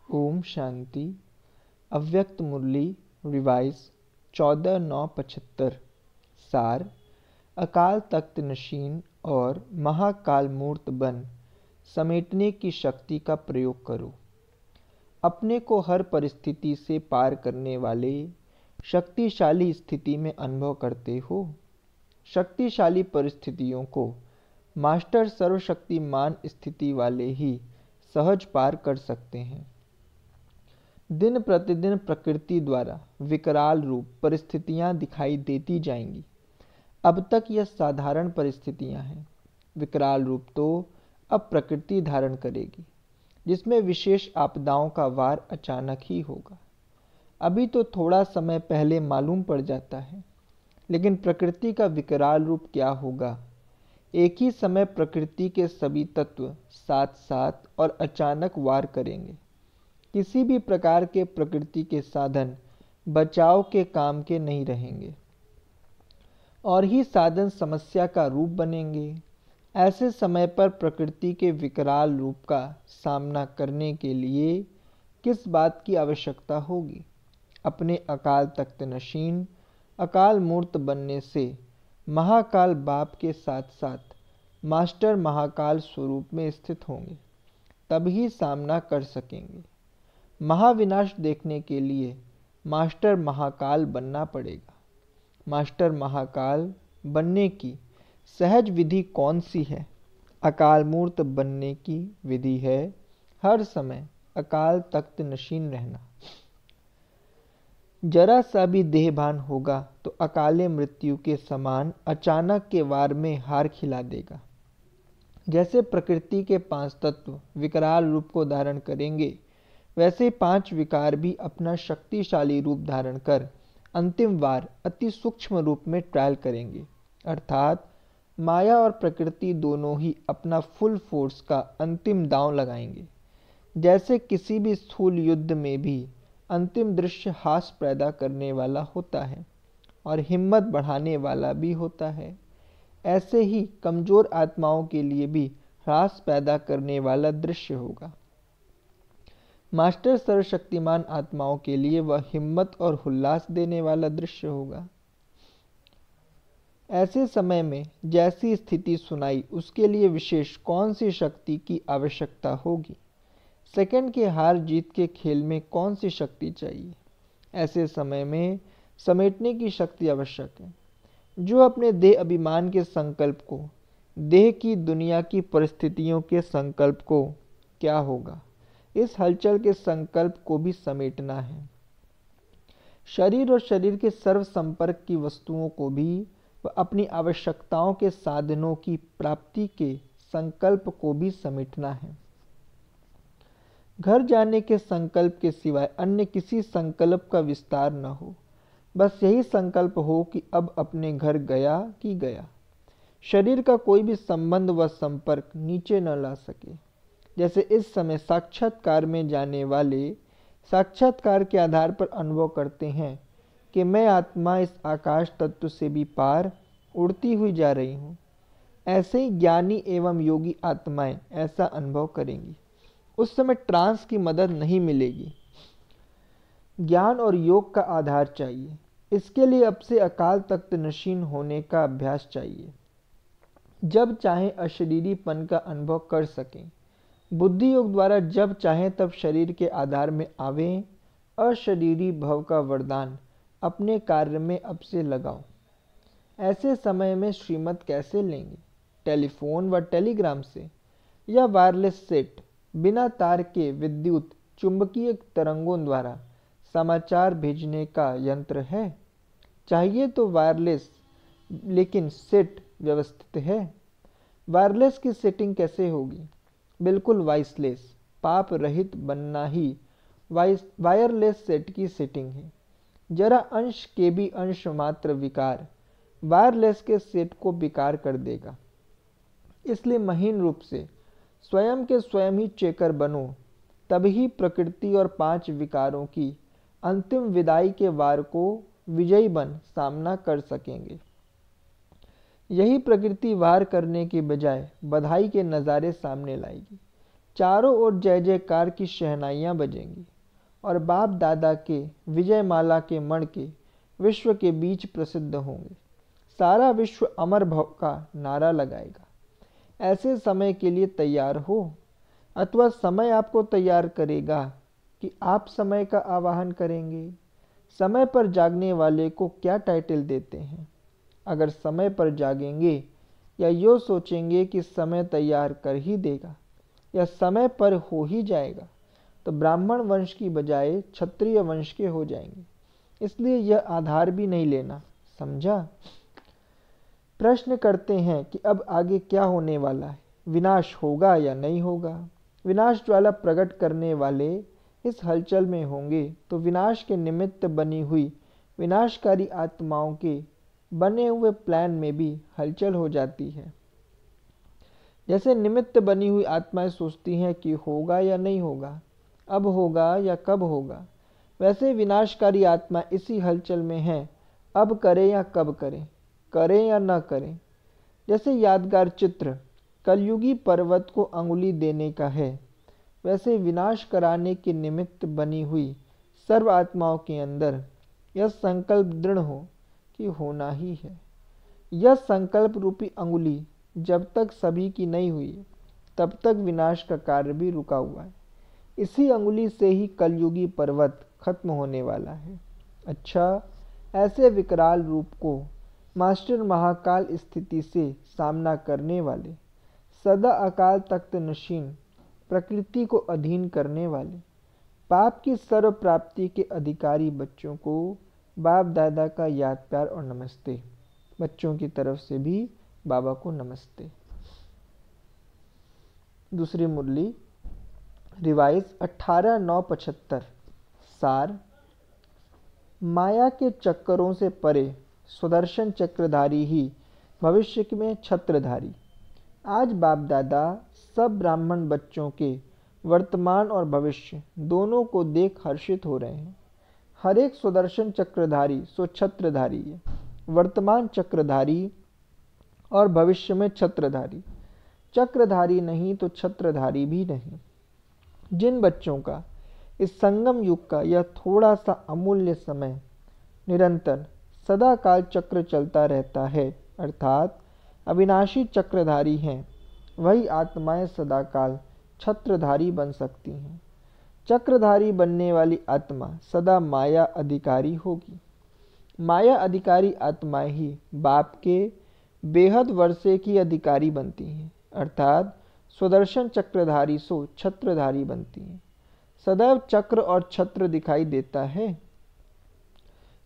ओम शांति। अव्यक्त मुरली रिवाइज 14/9/75। सार: अकाल तख्त नशीन और महाकाल मूर्त बन समेटने की शक्ति का प्रयोग करो। अपने को हर परिस्थिति से पार करने वाले शक्तिशाली स्थिति में अनुभव करते हो। शक्तिशाली परिस्थितियों को मास्टर सर्वशक्तिमान स्थिति वाले ही सहज पार कर सकते हैं। दिन प्रतिदिन प्रकृति द्वारा विकराल रूप परिस्थितियां दिखाई देती जाएंगी। अब तक यह साधारण परिस्थितियां हैं, विकराल रूप तो अब प्रकृति धारण करेगी, जिसमें विशेष आपदाओं का वार अचानक ही होगा। अभी तो थोड़ा समय पहले मालूम पड़ जाता है, लेकिन प्रकृति का विकराल रूप क्या होगा। एक ही समय प्रकृति के सभी तत्व साथ साथ और अचानक वार करेंगे। किसी भी प्रकार के प्रकृति के साधन बचाव के काम के नहीं रहेंगे और ही साधन समस्या का रूप बनेंगे। ऐसे समय पर प्रकृति के विकराल रूप का सामना करने के लिए किस बात की आवश्यकता होगी? अपने अकाल तख्त नशीन अकाल मूर्त बनने से महाकाल बाप के साथ साथ मास्टर महाकाल स्वरूप में स्थित होंगे, तभी सामना कर सकेंगे। महाविनाश देखने के लिए मास्टर महाकाल बनना पड़ेगा। मास्टर महाकाल बनने की सहज विधि कौन सी है? अकाल मूर्त बनने की विधि है हर समय अकाल तख्त नशीन रहना। जरा सा भी देहभान होगा तो अकाले मृत्यु के समान अचानक के वार में हार खिला देगा। जैसे प्रकृति के 5 तत्व विकराल रूप को धारण करेंगे, वैसे 5 विकार भी अपना शक्तिशाली रूप धारण कर अंतिम वार अति सूक्ष्म रूप में ट्रायल करेंगे। अर्थात माया और प्रकृति दोनों ही अपना फुल फोर्स का अंतिम दांव लगाएंगे। जैसे किसी भी स्थूल युद्ध में भी अंतिम दृश्य हास पैदा करने वाला होता है और हिम्मत बढ़ाने वाला भी होता है, ऐसे ही कमजोर आत्माओं के लिए भी ह्रास पैदा करने वाला दृश्य होगा। मास्टर सर्वशक्तिमान आत्माओं के लिए वह हिम्मत और उल्लास देने वाला दृश्य होगा। ऐसे समय में जैसी स्थिति सुनाई, उसके लिए विशेष कौन सी शक्ति की आवश्यकता होगी? सेकंड के हार जीत के खेल में कौन सी शक्ति चाहिए? ऐसे समय में समेटने की शक्ति आवश्यक है। जो अपने देह अभिमान के संकल्प को, देह की दुनिया की परिस्थितियों के संकल्प को, क्या होगा इस हलचल के संकल्प को भी समेटना है। शरीर और शरीर के सर्व संपर्क की वस्तुओं को भी व अपनी आवश्यकताओं के साधनों की प्राप्ति के संकल्प को भी समेटना है। घर जाने के संकल्प के सिवाय अन्य किसी संकल्प का विस्तार न हो। बस यही संकल्प हो कि अब अपने घर गया कि गया। शरीर का कोई भी संबंध व संपर्क नीचे न ला सके। जैसे इस समय साक्षात्कार में जाने वाले साक्षात्कार के आधार पर अनुभव करते हैं कि मैं आत्मा इस आकाश तत्व से भी पार उड़ती हुई जा रही हूँ। ऐसे ही ज्ञानी एवं योगी आत्माएं ऐसा अनुभव करेंगी। उस समय ट्रांस की मदद नहीं मिलेगी। ज्ञान और योग का आधार चाहिए। इसके लिए अब से अकाल तख्त नशीन होने का अभ्यास चाहिए। जब चाहे अशरीरीपन का अनुभव कर सकें। बुद्धि योग द्वारा जब चाहे तब शरीर के आधार में आवें। अशरीरी भव का वरदान अपने कार्य में अब से लगाओ। ऐसे समय में श्रीमत कैसे लेंगे? टेलीफोन व टेलीग्राम से या वायरलेस सेट बिना तार के विद्युत चुंबकीय तरंगों द्वारा समाचार भेजने का यंत्र है? चाहिए तो वायरलेस, लेकिन सेट व्यवस्थित है। वायरलेस की सेटिंग कैसे होगी? बिल्कुल वॉइसलेस, पाप रहित बनना ही वायरलेस सेट की सेटिंग है। जरा अंश के भी अंश मात्र विकार वायरलेस के सेट को बेकार कर देगा। इसलिए महीन रूप से स्वयं के स्वयं ही चेकर बनो, तभी प्रकृति और 5 विकारों की अंतिम विदाई के वार को विजयी बन सामना कर सकेंगे। यही प्रकृति वार करने के बजाय बधाई के नज़ारे सामने लाएगी। चारों ओर जय जयकार की शहनाइयाँ बजेंगी और बाप दादा के विजयमाला के मणके विश्व के बीच प्रसिद्ध होंगे। सारा विश्व अमर भव का नारा लगाएगा। ऐसे समय के लिए तैयार हो, अथवा समय आपको तैयार करेगा कि आप समय का आवाहन करेंगे। समय पर जागने वाले को क्या टाइटल देते हैं? अगर समय पर जागेंगे या यो सोचेंगे कि समय तैयार कर ही देगा या समय पर हो ही जाएगा, तो ब्राह्मण वंश की बजाय क्षत्रिय वंश के हो जाएंगे। इसलिए यह आधार भी नहीं लेना, समझा? प्रश्न करते हैं कि अब आगे क्या होने वाला है, विनाश होगा या नहीं होगा। विनाश ज्वाला प्रकट करने वाले इस हलचल में होंगे तो विनाश के निमित्त बनी हुई विनाशकारी आत्माओं के बने हुए प्लान में भी हलचल हो जाती है। जैसे निमित्त बनी हुई आत्माएं सोचती हैं कि होगा या नहीं होगा, अब होगा या कब होगा, वैसे विनाशकारी आत्मा इसी हलचल में है, अब करें या कब करें, करें या न करें। जैसे यादगार चित्र कलयुगी पर्वत को अंगुली देने का है, वैसे विनाश कराने के निमित्त बनी हुई सर्व आत्माओं के अंदर यह संकल्प दृढ़ हो कि होना ही है। यह संकल्प रूपी अंगुली जब तक सभी की नहीं हुई, तब तक विनाश का कार्य भी रुका हुआ है। इसी अंगुली से ही कलयुगी पर्वत खत्म होने वाला है। अच्छा, ऐसे विकराल रूप को मास्टर महाकाल स्थिति से सामना करने वाले, सदा अकाल तख्त नशीन प्रकृति को अधीन करने वाले, पाप की सर्व प्राप्ति के अधिकारी बच्चों को बाप दादा का याद प्यार और नमस्ते। बच्चों की तरफ से भी बाबा को नमस्ते। दूसरी मुरली रिवाइज 18/9/75। सार, माया के चक्करों से परे सुदर्शन चक्रधारी ही भविष्य में छत्रधारी। आज बाप दादा सब ब्राह्मण बच्चों के वर्तमान और भविष्य दोनों को देख हर्षित हो रहे हैं। हर एक सुदर्शन चक्रधारी सो छत्रधारी है, वर्तमान चक्रधारी और भविष्य में छत्रधारी। चक्रधारी नहीं तो छत्रधारी भी नहीं। जिन बच्चों का इस संगम युग का यह थोड़ा सा अमूल्य समय निरंतर सदा काल चक्र चलता रहता है, अर्थात अविनाशी चक्रधारी हैं, वही आत्माएं सदाकाल छत्रधारी बन सकती हैं। चक्रधारी बनने वाली आत्मा सदा माया अधिकारी होगी। माया अधिकारी आत्माएं ही बाप के बेहद वर्षे की अधिकारी बनती हैं, अर्थात सुदर्शन चक्रधारी सो छत्रधारी बनती हैं। सदैव चक्र और छत्र दिखाई देता है।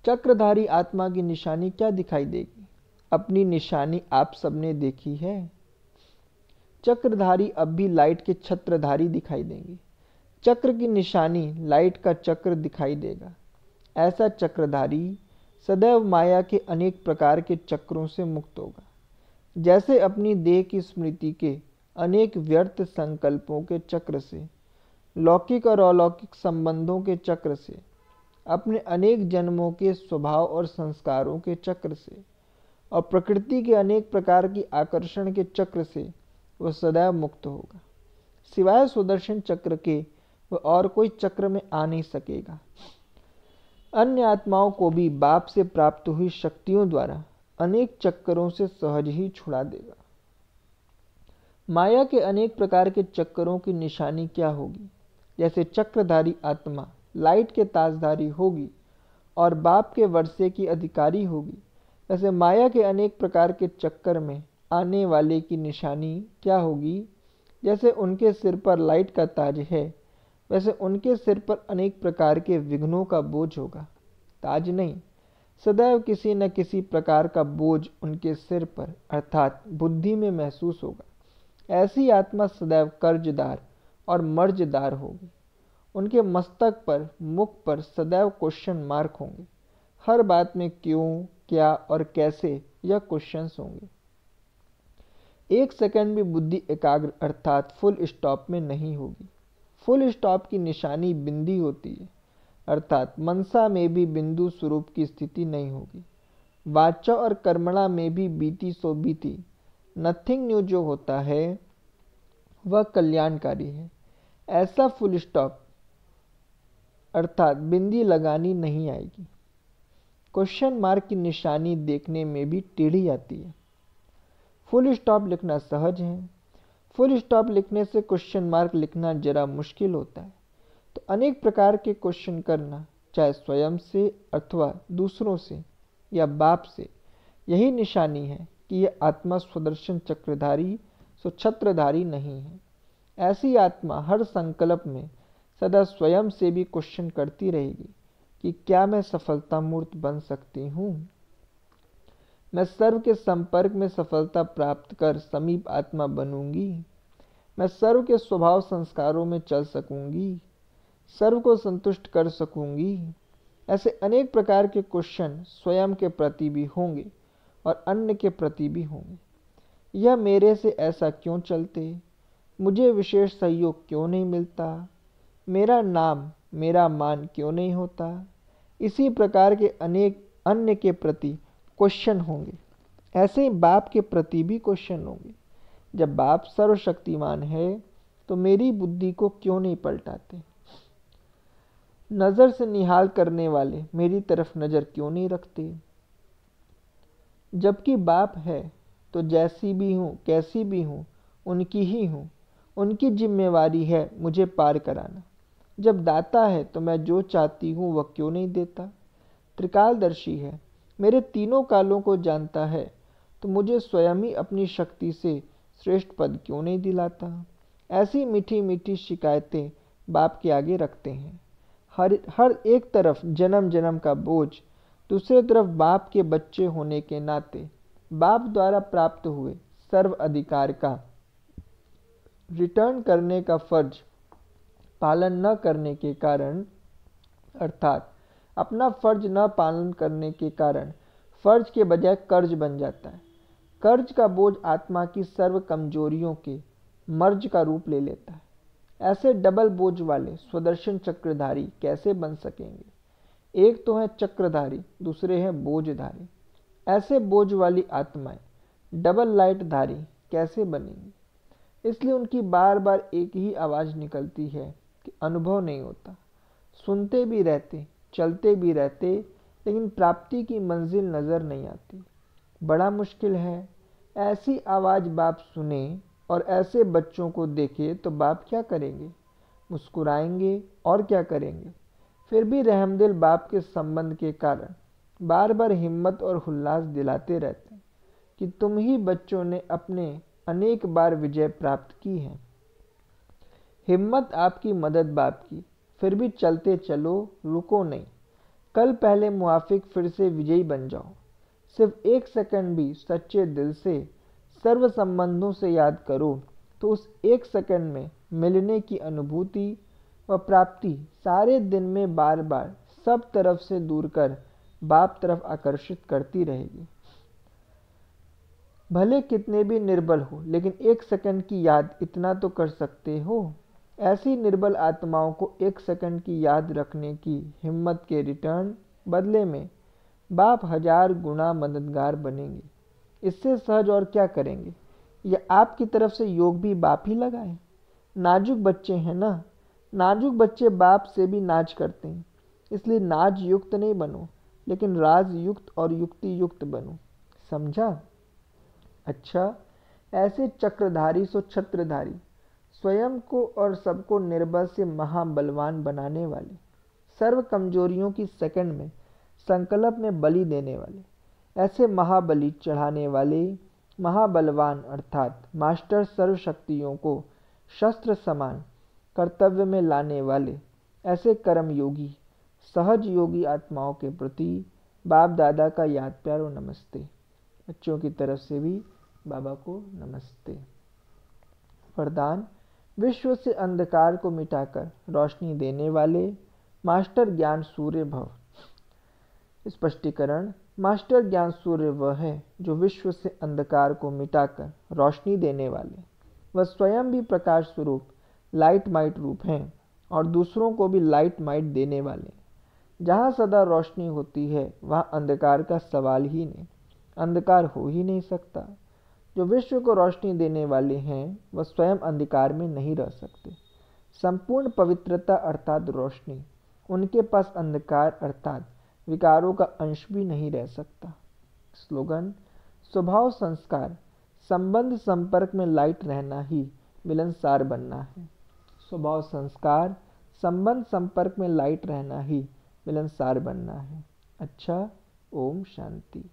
चक्रधारी आत्मा की निशानी क्या दिखाई देगी? अपनी निशानी आप सबने देखी है। चक्रधारी अब भी लाइट के छत्रधारी दिखाई देंगे। चक्र की निशानी लाइट का चक्र दिखाई देगा। ऐसा चक्रधारी सदैव माया के अनेक प्रकार के चक्रों से मुक्त होगा। जैसे अपनी देह की स्मृति के अनेक व्यर्थ संकल्पों के चक्र से, लौकिक और अलौकिक संबंधों के चक्र से, अपने अनेक जन्मों के स्वभाव और संस्कारों के चक्र से और प्रकृति के अनेक प्रकार की आकर्षण के चक्र से वह सदैव मुक्त होगा। सिवाय सुदर्शन चक्र के वह और कोई चक्र में आ नहीं सकेगा। अन्य आत्माओं को भी बाप से प्राप्त हुई शक्तियों द्वारा अनेक चक्करों से सहज ही छुड़ा देगा। माया के अनेक प्रकार के चक्करों की निशानी क्या होगी? जैसे चक्रधारी आत्मा लाइट के ताजधारी होगी और बाप के वर्षे की अधिकारी होगी, वैसे माया के अनेक प्रकार के चक्कर में आने वाले की निशानी क्या होगी? जैसे उनके सिर पर लाइट का ताज है, वैसे उनके सिर पर अनेक प्रकार के विघ्नों का बोझ होगा। ताज नहीं, सदैव किसी न किसी प्रकार का बोझ उनके सिर पर अर्थात बुद्धि में महसूस होगा। ऐसी आत्मा सदैव कर्जदार और मर्जदार होगी। उनके मस्तक पर, मुख पर सदैव क्वेश्चन मार्क होंगे। हर बात में क्यों, क्या और कैसे यह क्वेश्चंस होंगे। एक सेकंड भी बुद्धि एकाग्र अर्थात फुल स्टॉप में नहीं होगी। फुल स्टॉप की निशानी बिंदी होती है, अर्थात मनसा में भी बिंदु स्वरूप की स्थिति नहीं होगी। वाचा और कर्मणा में भी बीती सो बीती, नथिंग न्यू जो होता है वह कल्याणकारी है। ऐसा फुल स्टॉप अर्थात बिंदी लगानी नहीं आएगी। क्वेश्चन मार्क की निशानी देखने में भी टेढ़ी आती है। फुल स्टॉप लिखना सहज है, फुल स्टॉप लिखने से क्वेश्चन मार्क लिखना जरा मुश्किल होता है। तो अनेक प्रकार के क्वेश्चन करना, चाहे स्वयं से अथवा दूसरों से या बाप से, यही निशानी है कि यह आत्मा स्वदर्शन चक्रधारी छत्रधारी नहीं है। ऐसी आत्मा हर संकल्प में सदा स्वयं से भी क्वेश्चन करती रहेगी कि क्या मैं सफलता मूर्त बन सकती हूँ। मैं सर्व के संपर्क में सफलता प्राप्त कर समीप आत्मा बनूंगी। मैं सर्व के स्वभाव संस्कारों में चल सकूंगी, सर्व को संतुष्ट कर सकूंगी। ऐसे अनेक प्रकार के क्वेश्चन स्वयं के प्रति भी होंगे और अन्य के प्रति भी होंगे। यह मेरे से ऐसा क्यों चलते, मुझे विशेष सहयोग क्यों नहीं मिलता, मेरा नाम मेरा मान क्यों नहीं होता। इसी प्रकार के अनेक अन्य के प्रति क्वेश्चन होंगे। ऐसे ही बाप के प्रति भी क्वेश्चन होंगे। जब बाप सर्वशक्तिमान है तो मेरी बुद्धि को क्यों नहीं पलटाते, नजर से निहाल करने वाले मेरी तरफ नजर क्यों नहीं रखते। जबकि बाप है तो जैसी भी हूँ कैसी भी हूँ उनकी ही हूँ, उनकी जिम्मेवारी है मुझे पार कराना। जब दाता है तो मैं जो चाहती हूँ वह क्यों नहीं देता। त्रिकालदर्शी है, मेरे तीनों कालों को जानता है तो मुझे स्वयं ही अपनी शक्ति से श्रेष्ठ पद क्यों नहीं दिलाता। ऐसी मीठी मीठी शिकायतें बाप के आगे रखते हैं। हर एक तरफ जन्म जन्म का बोझ, दूसरे तरफ बाप के बच्चे होने के नाते बाप द्वारा प्राप्त हुए सर्व अधिकार का रिटर्न करने का फर्ज पालन न करने के कारण, अर्थात अपना फर्ज न पालन करने के कारण फर्ज के बजाय कर्ज बन जाता है। कर्ज का बोझ आत्मा की सर्व कमजोरियों के मर्ज का रूप ले लेता है। ऐसे डबल बोझ वाले स्वदर्शन चक्रधारी कैसे बन सकेंगे। एक तो है चक्रधारी, दूसरे हैं बोझधारी। ऐसे बोझ वाली आत्माएं डबल लाइट धारी कैसे बनेंगी। इसलिए उनकी बार बार एक ही आवाज निकलती है कि अनुभव नहीं होता। सुनते भी रहते, चलते भी रहते, लेकिन प्राप्ति की मंजिल नजर नहीं आती। बड़ा मुश्किल है। ऐसी आवाज बाप सुने और ऐसे बच्चों को देखे तो बाप क्या करेंगे, मुस्कुराएंगे और क्या करेंगे। फिर भी रहमदिल बाप के संबंध के कारण बार बार हिम्मत और उल्लास दिलाते रहते हैं कि तुम ही बच्चों ने अपने अनेक बार विजय प्राप्त की है। हिम्मत आपकी, मदद बाप की, फिर भी चलते चलो, रुको नहीं। कल पहले मुआफिक फिर से विजयी बन जाओ। सिर्फ एक सेकंड भी सच्चे दिल से सर्व संबंधों से याद करो तो उस एक सेकंड में मिलने की अनुभूति व प्राप्ति सारे दिन में बार बार सब तरफ से दूर कर बाप तरफ आकर्षित करती रहेगी। भले कितने भी निर्बल हो, लेकिन एक सेकंड की याद इतना तो कर सकते हो। ऐसी निर्बल आत्माओं को एक सेकंड की याद रखने की हिम्मत के रिटर्न बदले में बाप 1000 गुना मददगार बनेंगे। इससे सहज और क्या करेंगे। यह आपकी तरफ से योग भी बाप ही लगाए। नाजुक बच्चे हैं ना, नाजुक बच्चे बाप से भी नाज करते हैं। इसलिए नाज युक्त नहीं बनो, लेकिन राज युक्त और युक्ति युक्त बनो। समझा। अच्छा, ऐसे चक्रधारी छत्रधारी, स्वयं को और सबको निर्बल से महाबलवान बनाने वाले, सर्व कमजोरियों की सेकंड में संकल्प में बलि देने वाले, ऐसे महाबलि चढ़ाने वाले महाबलवान अर्थात मास्टर सर्व शक्तियों को शस्त्र समान कर्तव्य में लाने वाले, ऐसे कर्म योगी सहज योगी आत्माओं के प्रति बाप दादा का याद प्यार और नमस्ते। बच्चों की तरफ से भी बाबा को नमस्ते। वरदान: विश्व से अंधकार को मिटाकर रोशनी देने वाले मास्टर ज्ञान सूर्य भव। स्पष्टीकरण: मास्टर ज्ञान सूर्य वह है जो विश्व से अंधकार को मिटाकर रोशनी देने वाले, वह स्वयं भी प्रकाश स्वरूप लाइट माइट रूप हैं और दूसरों को भी लाइट माइट देने वाले। जहाँ सदा रोशनी होती है वहाँ अंधकार का सवाल ही नहीं, अंधकार हो ही नहीं सकता। जो विश्व को रोशनी देने वाले हैं वह स्वयं अंधकार में नहीं रह सकते। संपूर्ण पवित्रता अर्थात रोशनी। उनके पास अंधकार अर्थात विकारों का अंश भी नहीं रह सकता। स्लोगन: स्वभाव संस्कार, संबंध संपर्क में लाइट रहना ही मिलनसार बनना है। स्वभाव संस्कार, संबंध संपर्क में लाइट रहना ही मिलनसार बनना है। अच्छा, ओम शांति।